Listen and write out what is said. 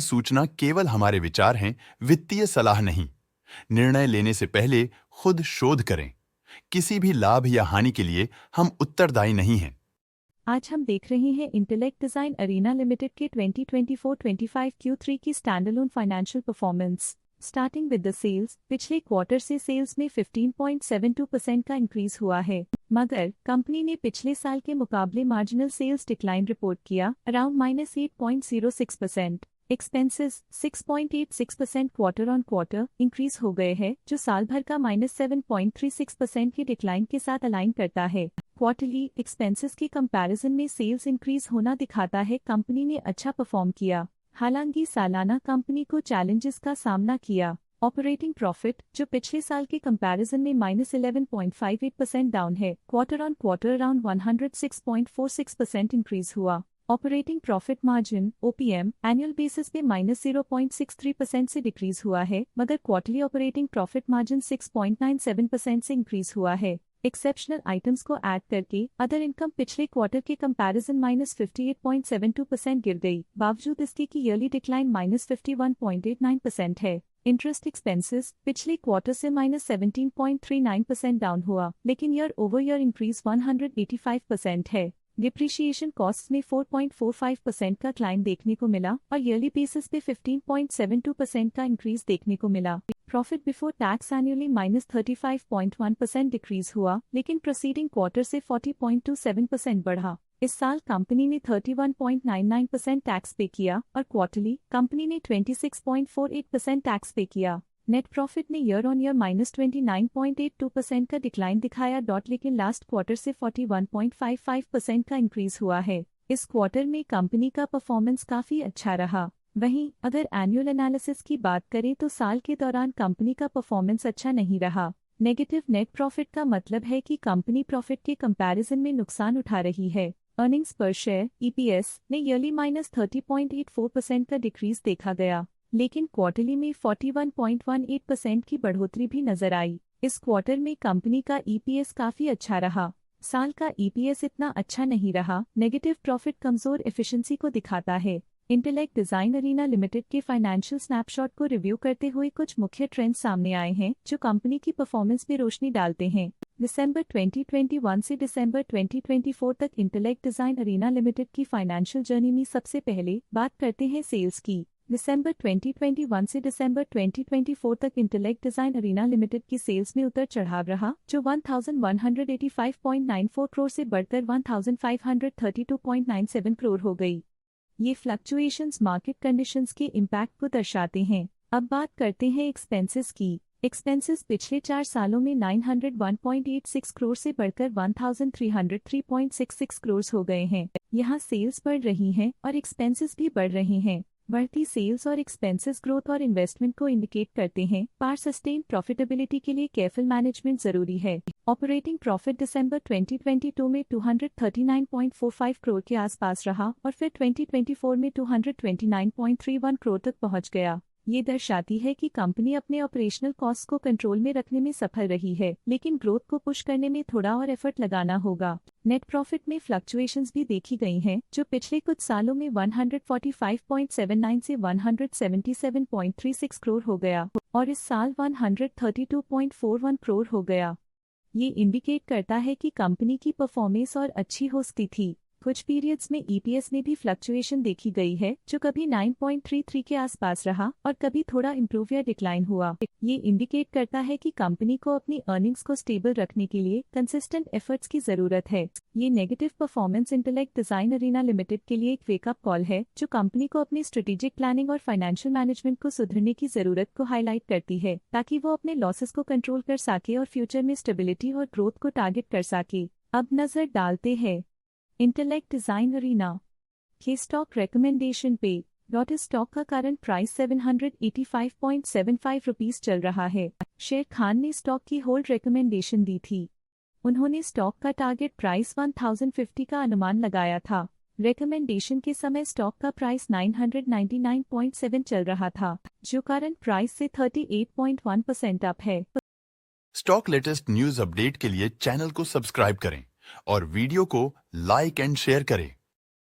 सूचना केवल हमारे विचार हैं, वित्तीय सलाह नहीं। निर्णय लेने से पहले खुद शोध करें। किसी भी लाभ या हानि के लिए हम उत्तरदायी नहीं हैं। आज हम देख रहे हैं इंटेलेक्ट डिजाइन अरीना लिमिटेड के 2024-25 Q3 की standalone financial performance. Starting with the sales, पिछले क्वार्टर से सेल्स में 15.72% का इंक्रीज हुआ है, मगर कंपनी ने पिछले साल के मुकाबले मार्जिनल सेल्स डिक्लाइन रिपोर्ट किया, around -8.06%। Expenses 6.86% quarter on quarter increase हो गए हैं, जो साल भर का -7.36% की डिक्लाइन के साथ अलाइन करता है। क्वार्टरली एक्सपेंसेस के कंपैरिजन में सेल्स इंक्रीज होना दिखाता है कंपनी ने अच्छा परफॉर्म किया। हालांकि सालाना कंपनी को चैलेंजेस का सामना किया। ऑपरेटिंग प्रॉफिट, जो पिछले साल के कंपैरिजन में -11.58% डाउन है, quarter on quarter around 106.46% increase हुआ। Operating profit margin (OPM) annual basis पे -0.63% से डिक्रीज हुआ है, मगर क्वार्टरली ऑपरेटिंग प्रॉफिट मार्जिन 6.97% से इंक्रीज हुआ है। एक्सेप्शनल आइटम्स को ऐड करके अदर इनकम पिछले क्वार्टर के कंपैरिजन -58.72% गिर गई, बावजूद इसके कि ईयरली डिक्लाइन -51.89% है। इंटरेस्ट एक्सपेंसेस पिछले क्वार्टर से -17.39% डाउन हुआ, लेकिन ईयर ओवर ईयर इंक्रीज 185% है। डिप्रिशिएशन कॉस्ट में 4.45% का क्लाइम देखने को मिला और ईयरली बेसिस पे 15.72% का इंक्रीज देखने को मिला। Profit before tax annually -35.1% decrease हुआ, लेकिन प्रोसीडिंग क्वार्टर से 40.27% बढ़ा। इस साल कंपनी ने 31.99% टैक्स पे किया और क्वार्टरली कंपनी ने 26.48% टैक्स पे किया। नेट प्रॉफिट ने ईयर ऑन ईयर -29.82% का डिक्लाइन दिखाया, लेकिन लास्ट क्वार्टर से 41.55% का इंक्रीज हुआ है। इस क्वार्टर में कंपनी का परफॉर्मेंस काफी अच्छा रहा। वहीं अगर एनुअल एनालिसिस की बात करें तो साल के दौरान कंपनी का परफॉर्मेंस अच्छा नहीं रहा। नेगेटिव नेट प्रॉफिट का मतलब है कि कंपनी प्रॉफिट के कंपैरिजन में नुकसान उठा रही है। अर्निंग्स पर शेयर (ईपीएस) ने ईयरली -30.84% का डिक्रीज देखा गया, लेकिन क्वार्टरली में 41.18% की बढ़ोतरी भी नजर आई। इस क्वार्टर में कंपनी का ईपीएस काफी अच्छा रहा। साल का ईपीएस इतना अच्छा नहीं रहा। नेगेटिव प्रॉफिट कमजोर एफिशिएंसी को दिखाता है। इंटेलेक्ट डिजाइन अरीना लिमिटेड के फाइनेंशियल स्नैपशॉट को रिव्यू करते हुए कुछ मुख्य ट्रेंड्स सामने आए हैं, जो कंपनी की परफॉर्मेंस पे रोशनी डालते हैं। दिसंबर 2021 से दिसंबर 2024 तक इंटेलेक्ट डिजाइन अरीना लिमिटेड की फाइनेंशियल जर्नी में सबसे पहले बात करते हैं सेल्स की। दिसंबर 2021 से दिसंबर 2024 तक इंटेलेक्ट डिजाइन अरीना लिमिटेड की सेल्स में उतर चढ़ाव रहा, जो 1185.94 करोड़ से बढ़कर 1532.97 करोड़ हो गई। ये फ्लक्चुएशंस मार्केट कंडीशंस के इम्पैक्ट को दर्शाते हैं। अब बात करते हैं एक्सपेंसेस की। एक्सपेंसेस पिछले 4 सालों में 901.86 करोड़ से बढ़कर 1303.66 करोड़ हो गए हैं। यहाँ सेल्स बढ़ रही हैं और एक्सपेंसेस भी बढ़ रहे हैं। बढ़ती सेल्स और एक्सपेंसेस ग्रोथ और इन्वेस्टमेंट को इंडिकेट करते हैं, पर सस्टेन प्रॉफिटेबिलिटी के लिए केयरफुल मैनेजमेंट जरूरी है। ऑपरेटिंग प्रॉफिट दिसंबर 2022 में 239.45 करोड़ के आसपास रहा और फिर 2024 में 229.31 करोड़ तक पहुंच गया। ये दर्शाती है कि कंपनी अपने ऑपरेशनल कॉस्ट को कंट्रोल में रखने में सफल रही है, लेकिन ग्रोथ को पुश करने में थोड़ा और एफर्ट लगाना होगा। नेट प्रॉफिट में फ्लक्चुएशंस भी देखी गई हैं, जो पिछले कुछ सालों में 145.79 से 177.36 करोड़ हो गया और इस साल 132.41 करोड़ हो गया। ये इंडिकेट करता है कि कंपनी की परफॉर्मेंस और अच्छी हो सकती थी। कुछ पीरियड्स में ईपीएस में भी फ्लक्चुएशन देखी गई है, जो कभी 9.33 के आसपास रहा और कभी थोड़ा इंप्रूव या डिक्लाइन हुआ। ये इंडिकेट करता है कि कंपनी को अपनी अर्निंग्स को स्टेबल रखने के लिए कंसिस्टेंट एफर्ट्स की जरूरत है। ये नेगेटिव परफॉर्मेंस इंटेलेक्ट डिजाइन अरीना लिमिटेड के लिए एक वेकअप कॉल है, जो कंपनी को अपनी स्ट्रेटेजिक प्लानिंग और फाइनेंशियल मैनेजमेंट को सुधरने की जरूरत को हाईलाइट करती है, ताकि वो अपने लॉसेस को कंट्रोल कर सके और फ्यूचर में स्टेबिलिटी और ग्रोथ को टारगेट कर सके। अब नजर डालते हैं इंटेलेक्ट डिजाइन अरीना के स्टॉक रिकमेंडेशन पे। डॉट स्टॉक का करंट प्राइस 785.75 रुपीस चल रहा है। शेर खान ने स्टॉक की होल्ड रिकमेंडेशन दी थी। उन्होंने स्टॉक का टारगेट प्राइस 1050 का अनुमान लगाया था। रिकमेंडेशन के समय स्टॉक का प्राइस 999.7 चल रहा था, जो करंट प्राइस से 38.1% अप है। स्टॉक लेटेस्ट न्यूज अपडेट के लिए चैनल को सब्सक्राइब करें और वीडियो को लाइक एंड शेयर करें।